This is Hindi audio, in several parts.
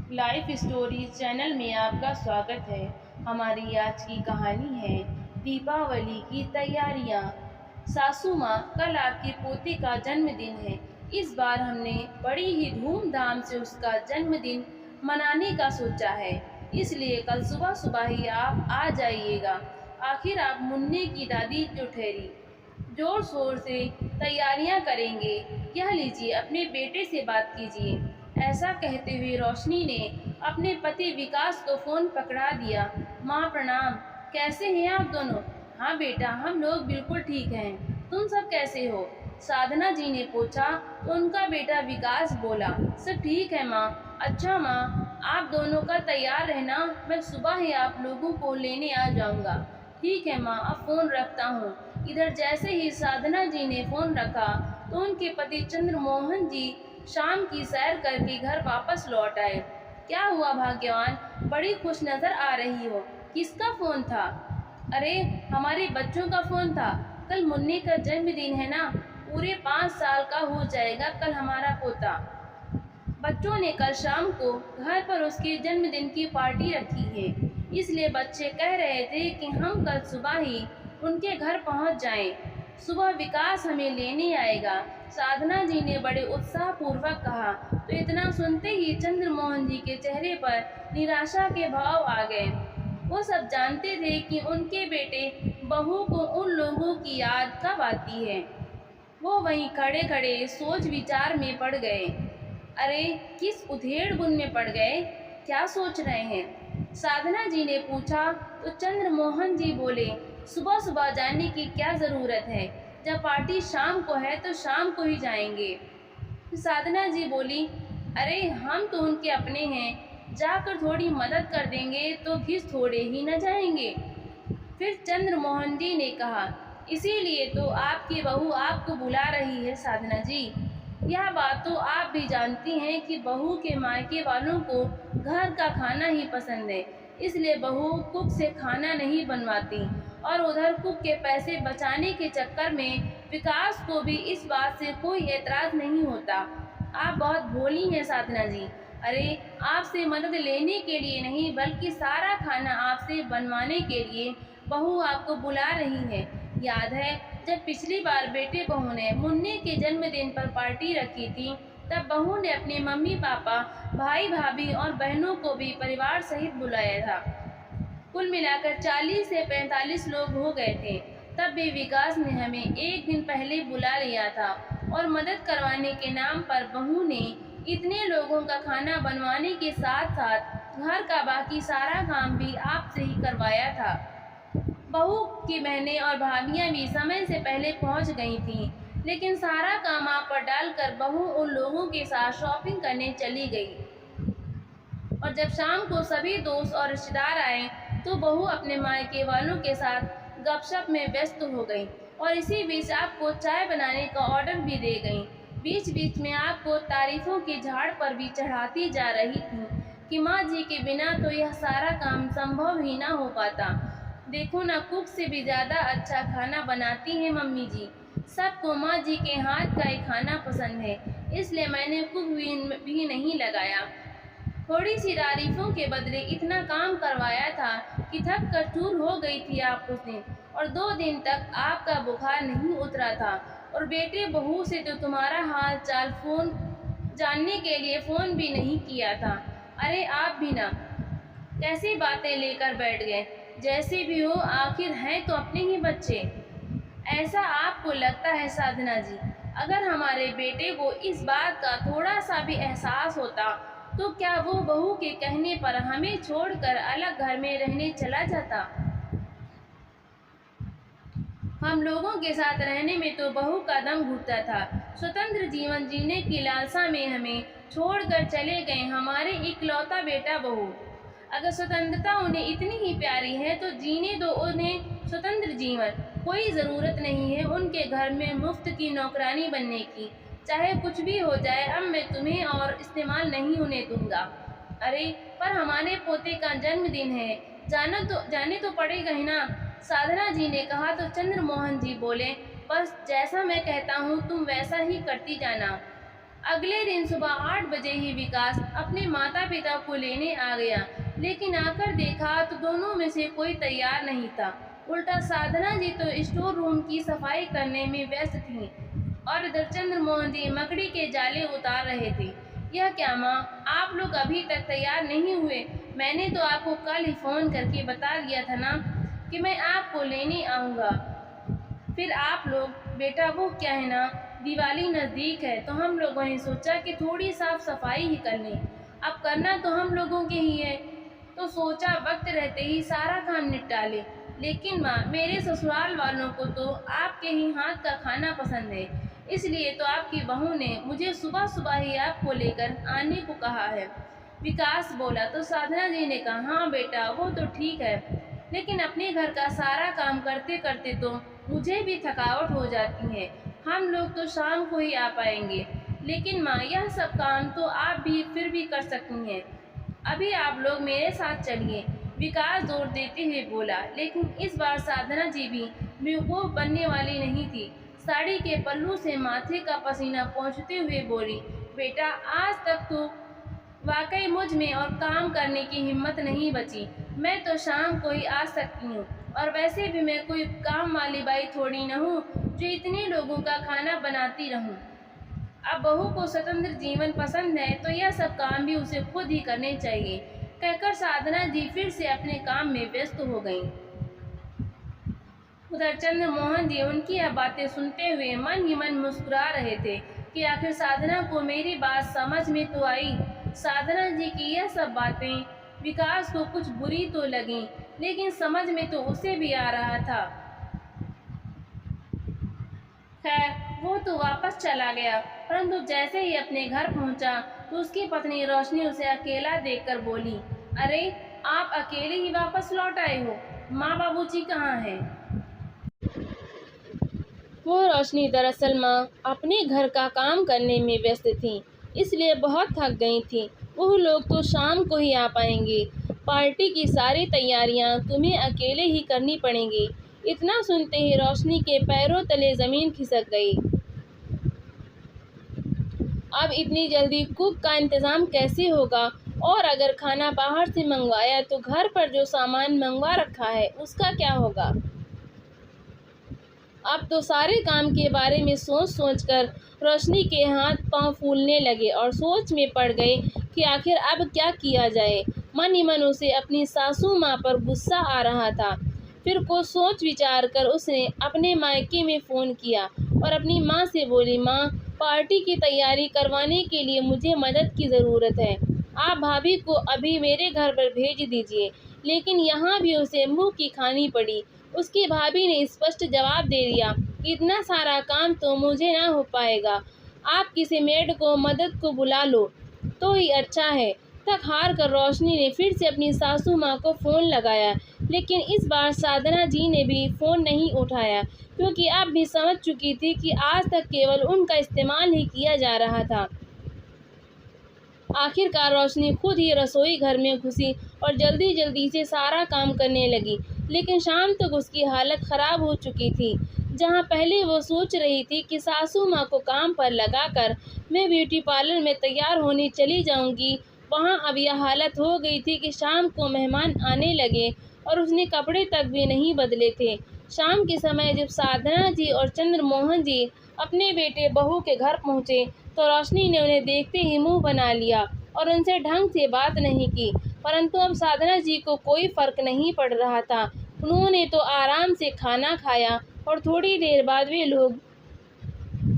लाइफ स्टोरीज चैनल में आपका स्वागत है। हमारी आज की कहानी है दीपावली की तैयारियां। सासू माँ, कल आपके पोते का जन्मदिन है। इस बार हमने बड़ी ही धूमधाम से उसका जन्मदिन मनाने का सोचा है, इसलिए कल सुबह सुबह ही आप आ जाइएगा। आखिर आप मुन्ने की दादी जो ठहरी, जोर शोर से तैयारियां करेंगे। यह लीजिए, अपने बेटे से बात कीजिए। ऐसा कहते हुए रोशनी ने अपने पति विकास को फोन पकड़ा दिया। माँ प्रणाम, कैसे हैं आप दोनों? हाँ बेटा, हम लोग बिल्कुल ठीक हैं। तुम सब कैसे हो? साधना जी ने पूछा तो उनका बेटा विकास बोला, सब ठीक है माँ। अच्छा माँ, आप दोनों का तैयार रहना, मैं सुबह ही आप लोगों को लेने आ जाऊंगा। ठीक है माँ, अब फोन रखता हूँ। इधर जैसे ही साधना जी ने फोन रखा तो उनके पति चंद्रमोहन जी शाम की सैर करके घर वापस लौट आए। क्या हुआ भाग्यवान, बड़ी खुश नजर आ रही हो। किसका फोन था? अरे, हमारे बच्चों का फोन था। कल मुन्ने का जन्मदिन है ना, पूरे 5 साल का हो जाएगा कल हमारा पोता। बच्चों ने कल शाम को घर पर उसके जन्मदिन की पार्टी रखी है, इसलिए बच्चे कह रहे थे कि हम कल सुबह ही उनके घर पहुंच जाएं। सुबह विकास हमें लेने आएगा, साधना जी ने बड़े उत्साह पूर्वक कहा। तो इतना सुनते ही चंद्रमोहन जी के चेहरे पर निराशा के भाव आ गए। वो सब जानते थे कि उनके बेटे बहू को उन लोगों की याद कब आती है। वो वहीं खड़े खड़े सोच विचार में पड़ गए। अरे, किस उधेड़ बुन में पड़ गए? क्या सोच रहे हैं? साधना जी ने पूछा तो चंद्रमोहन जी बोले, सुबह सुबह जाने की क्या जरूरत है? जब पार्टी शाम को है तो शाम को ही जाएंगे। साधना जी बोली, अरे हम तो उनके अपने हैं, जाकर थोड़ी मदद कर देंगे तो घिस थोड़े ही न जाएंगे। फिर चंद्रमोहन जी ने कहा, इसीलिए तो आपकी बहू आपको बुला रही है साधना जी। यह बात तो आप भी जानती हैं कि बहू के मायके वालों को घर का खाना ही पसंद है, इसलिए बहू कुक से खाना नहीं बनवाती। और उधर कुक के पैसे बचाने के चक्कर में विकास को भी इस बात से कोई एतराज नहीं होता। आप बहुत भोली हैं साधना जी। अरे, आपसे मदद लेने के लिए नहीं बल्कि सारा खाना आपसे बनवाने के लिए बहू आपको बुला रही है। याद है जब पिछली बार बेटे बहू ने मुन्ने के जन्मदिन पर पार्टी रखी थी, तब बहू ने अपने मम्मी पापा, भाई भाभी और बहनों को भी परिवार सहित बुलाया था। कुल मिलाकर 40 से 45 लोग हो गए थे। तब भी विकास ने हमें एक दिन पहले बुला लिया था और मदद करवाने के नाम पर बहू ने इतने लोगों का खाना बनवाने के साथ साथ घर का बाकी सारा काम भी आपसे ही करवाया था। बहू की बहनें और भाभियां भी समय से पहले पहुंच गई थीं, लेकिन सारा काम आप पर डालकर बहू उन लोगों के साथ शॉपिंग करने चली गई। और जब शाम को सभी दोस्त और रिश्तेदार आए तो बहू अपने मायके वालों के साथ गपशप में व्यस्त हो गई और इसी बीच आपको चाय बनाने का ऑर्डर भी दे गई। बीच बीच में आपको तारीफों की झाड़ पर भी चढ़ाती जा रही थी कि माँ जी के बिना तो यह सारा काम संभव ही ना हो पाता। देखो ना, कुक से भी ज़्यादा अच्छा खाना बनाती हैं मम्मी जी। सबको माँ जी के हाथ का ही खाना पसंद है, इसलिए मैंने कुक भी नहीं लगाया। थोड़ी सी तारीफों के बदले इतना काम करवाया था कि थक कर चूर हो गई थी आप उस दिन। और 2 दिन तक आपका बुखार नहीं उतरा था और बेटे बहू से तो तुम्हारा हाल चाल फोन जानने के लिए फ़ोन भी नहीं किया था। अरे आप भी ना, कैसी बातें लेकर बैठ गए। जैसे भी हो, आखिर हैं तो अपने ही बच्चे। ऐसा आपको लगता है साधना जी? अगर हमारे बेटे को इस बात का थोड़ा सा भी एहसास होता तो क्या वो बहू के कहने पर हमें छोड़कर अलग घर में रहने चला जाता? हम लोगों के साथ रहने में तो बहू का दम घुटता था। स्वतंत्र जीवन जीने की लालसा में हमें छोड़कर चले गए हमारे इकलौता बेटा बहू। अगर स्वतंत्रता उन्हें इतनी ही प्यारी है तो जीने दो उन्हें स्वतंत्र जीवन। कोई ज़रूरत नहीं है उनके घर में मुफ्त की नौकरानी बनने की। चाहे कुछ भी हो जाए, अब मैं तुम्हें और इस्तेमाल नहीं होने दूंगा। अरे, पर हमारे पोते का जन्मदिन है, जाने तो पड़ेगा ही ना। साधना जी ने कहा तो चंद्रमोहन जी बोले, बस जैसा मैं कहता हूँ तुम वैसा ही करती जाना। अगले दिन सुबह 8 बजे ही विकास अपने माता पिता को लेने आ गया, लेकिन आकर देखा तो दोनों में से कोई तैयार नहीं था। उल्टा साधना जी तो स्टोर रूम की सफाई करने में व्यस्त थीं और इधर चंद्रमोहन जी मकड़ी के जाले उतार रहे थे। यह क्या माँ, आप लोग अभी तक तैयार नहीं हुए? मैंने तो आपको कल ही फोन करके बता दिया था ना कि मैं आपको लेने आऊँगा। फिर आप लोग, बेटा वो क्या है ना, दिवाली नज़दीक है तो हम लोगों ने सोचा कि थोड़ी साफ सफाई ही कर लें। अब करना तो हम लोगों के ही है, तो सोचा वक्त रहते ही सारा काम निपटा लें। लेकिन माँ, मेरे ससुराल वालों को तो आपके ही हाथ का खाना पसंद है, इसलिए तो आपकी बहू ने मुझे सुबह सुबह ही आपको लेकर आने को कहा है। विकास बोला तो साधना जी ने कहा, हाँ बेटा वो तो ठीक है, लेकिन अपने घर का सारा काम करते करते तो मुझे भी थकावट हो जाती है। हम लोग तो शाम को ही आ पाएंगे। लेकिन माँ, यह सब काम तो आप भी फिर भी कर सकती हैं। अभी आप लोग मेरे साथ चलिए, विकास जोर देते हुए बोला। लेकिन इस बार साधना जी भी बेवकूफ़ बनने वाली नहीं थी। साड़ी के पल्लू से माथे का पसीना पोंछते हुए बोली, बेटा आज तक तो वाकई मुझ में और काम करने की हिम्मत नहीं बची। मैं तो शाम को ही आ सकती हूँ, और वैसे भी मैं कोई काम वाली बाई थोड़ी न हूँ जो इतने लोगों का खाना बनाती रहूँ। अब बहू को स्वतंत्र जीवन पसंद है तो यह सब काम भी उसे खुद ही करने चाहिए, कहकर साधना जी फिर से अपने काम में व्यस्त हो गईं। उधर चंद्रमोहन जी उनकी यह बातें सुनते हुए मन ही मन मुस्कुरा रहे थे कि आखिर साधना को मेरी बात समझ में तो आई। साधना जी की यह सब बातें विकास को कुछ बुरी तो लगी, लेकिन समझ में तो उसे भी आ रहा था। खैर, वो तो वापस चला गया, परंतु जैसे ही अपने घर पहुंचा तो उसकी पत्नी रोशनी उसे अकेला देखकर बोली, अरे आप अकेले ही वापस लौट आए हो, माँ बाबूजी कहाँ हैं? वो रोशनी दरअसल माँ अपने घर का काम करने में व्यस्त थी, इसलिए बहुत थक गई थी। वो लोग तो शाम को ही आ पाएंगे। पार्टी की सारी तैयारियां तुम्हें अकेले ही करनी पड़ेंगी। इतना सुनते ही रोशनी के पैरों तले ज़मीन खिसक गई। अब इतनी जल्दी कुक का इंतज़ाम कैसे होगा? और अगर खाना बाहर से मंगवाया तो घर पर जो सामान मंगवा रखा है उसका क्या होगा? अब तो सारे काम के बारे में सोच सोच कर रोशनी के हाथ पांव फूलने लगे और सोच में पड़ गए कि आखिर अब क्या किया जाए। मन ही मन उसे अपनी सासू माँ पर गुस्सा आ रहा था। फिर कुछ सोच विचार कर उसने अपने मायके में फ़ोन किया और अपनी माँ से बोली, माँ पार्टी की तैयारी करवाने के लिए मुझे मदद की ज़रूरत है। आप भाभी को अभी मेरे घर पर भेज दीजिए। लेकिन यहाँ भी उसे मुँह की खानी पड़ी। उसकी भाभी ने स्पष्ट जवाब दे दिया, इतना सारा काम तो मुझे ना हो पाएगा। आप किसी मेड को मदद को बुला लो तो ही अच्छा है। थक हार कर रोशनी ने फिर से अपनी सासू माँ को फ़ोन लगाया, लेकिन इस बार साधना जी ने भी फ़ोन नहीं उठाया, क्योंकि अब भी समझ चुकी थी कि आज तक केवल उनका इस्तेमाल ही किया जा रहा था। आखिरकार रोशनी खुद ही रसोई घर में घुसी और जल्दी जल्दी से सारा काम करने लगी। लेकिन शाम तक उसकी हालत ख़राब हो चुकी थी। जहाँ पहले वो सोच रही थी कि सासू माँ को काम पर लगाकर मैं ब्यूटी पार्लर में तैयार होने चली जाऊँगी, वहाँ अब यह हालत हो गई थी कि शाम को मेहमान आने लगे और उसने कपड़े तक भी नहीं बदले थे। शाम के समय जब साधना जी और चंद्रमोहन जी अपने बेटे बहू के घर पहुँचे तो रोशनी ने उन्हें देखते ही मुंह बना लिया और उनसे ढंग से बात नहीं की। परंतु अब साधना जी को कोई फर्क नहीं पड़ रहा था। उन्होंने तो आराम से खाना खाया और थोड़ी देर बाद वे लोग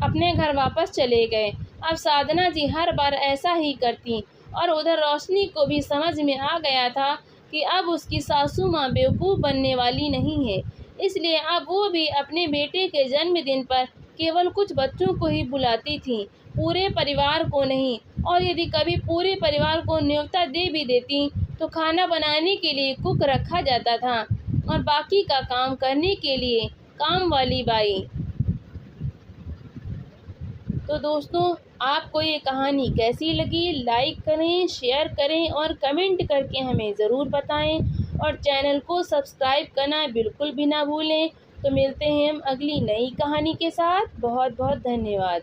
अपने घर वापस चले गए। अब साधना जी हर बार ऐसा ही करती और उधर रोशनी को भी समझ में आ गया था कि अब उसकी सासू माँ बेवकूफ़ बनने वाली नहीं है। इसलिए अब वो भी अपने बेटे के जन्मदिन पर केवल कुछ बच्चों को ही बुलाती थी, पूरे परिवार को नहीं। और यदि कभी पूरे परिवार को न्योता दे भी देती तो खाना बनाने के लिए कुक रखा जाता था और बाकी का काम करने के लिए काम वाली बाई। तो दोस्तों, आपको ये कहानी कैसी लगी? लाइक करें, शेयर करें और कमेंट करके हमें ज़रूर बताएं और चैनल को सब्सक्राइब करना बिल्कुल भी ना भूलें। तो मिलते हैं हम अगली नई कहानी के साथ। बहुत बहुत धन्यवाद।